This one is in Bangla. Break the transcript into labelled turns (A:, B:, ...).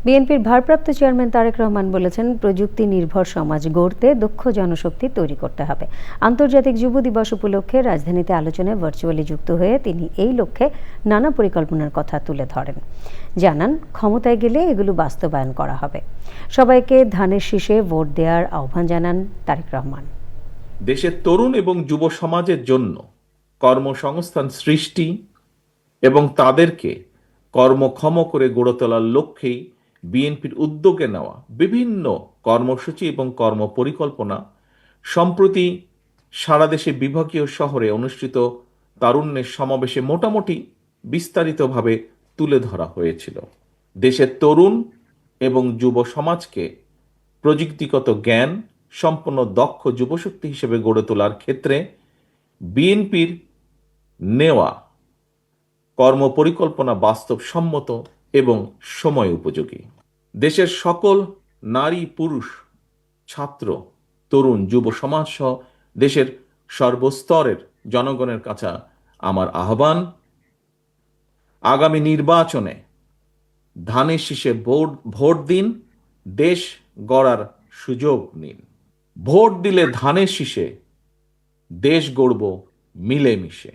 A: বিএনপির ভারপ্রাপ্ত চেয়ারম্যান তারেক রহমান বলেছেন, প্রযুক্তি নির্ভর সমাজ গড়তে দক্ষ জনশক্তি তৈরি করতে হবে। আন্তর্জাতিক যুব দিবস উপলক্ষে রাজধানীতে আলোচনায় ভার্চুয়ালি যুক্ত হয়ে তিনি এই লক্ষ্যে নানা পরিকল্পনার কথা তুলে ধরেন। জানান, ক্ষমতায় গেলে এগুলো বাস্তবায়ন করা হবে। সবাইকে ধানের শীষে ভোট দেওয়ার আহ্বান জানান তারেক রহমান।
B: দেশের তরুণ এবং যুব সমাজের জন্য কর্মসংস্থান সৃষ্টি এবং তাদেরকে কর্মক্ষম করে গড়ে তোলার লক্ষ্যেই বিএনপির উদ্যোগে নেওয়া বিভিন্ন কর্মসূচি এবং কর্মপরিকল্পনা সম্প্রতি সারা দেশে বিভাগীয় শহরে অনুষ্ঠিত তারুণ্যের সমাবেশে মোটামুটি বিস্তারিতভাবে তুলে ধরা হয়েছিল। দেশের তরুণ এবং যুব সমাজকে প্রযুক্তিগত জ্ঞান সম্পন্ন দক্ষ যুবশক্তি হিসেবে গড়ে তোলার ক্ষেত্রে বিএনপির নেওয়া কর্মপরিকল্পনা বাস্তবসম্মত এবং সময় উপযোগী। দেশের সকল নারী, পুরুষ, ছাত্র, তরুণ, যুব সমাজ সহ দেশের সর্বস্তরের জনগণের কাছে আমার আহ্বান, আগামী নির্বাচনে ধানের শীষে ভোট দিন, দেশ গড়ার সুযোগ নিন। ভোট দিলে ধানের শীষে দেশ গড়ব মিলেমিশে।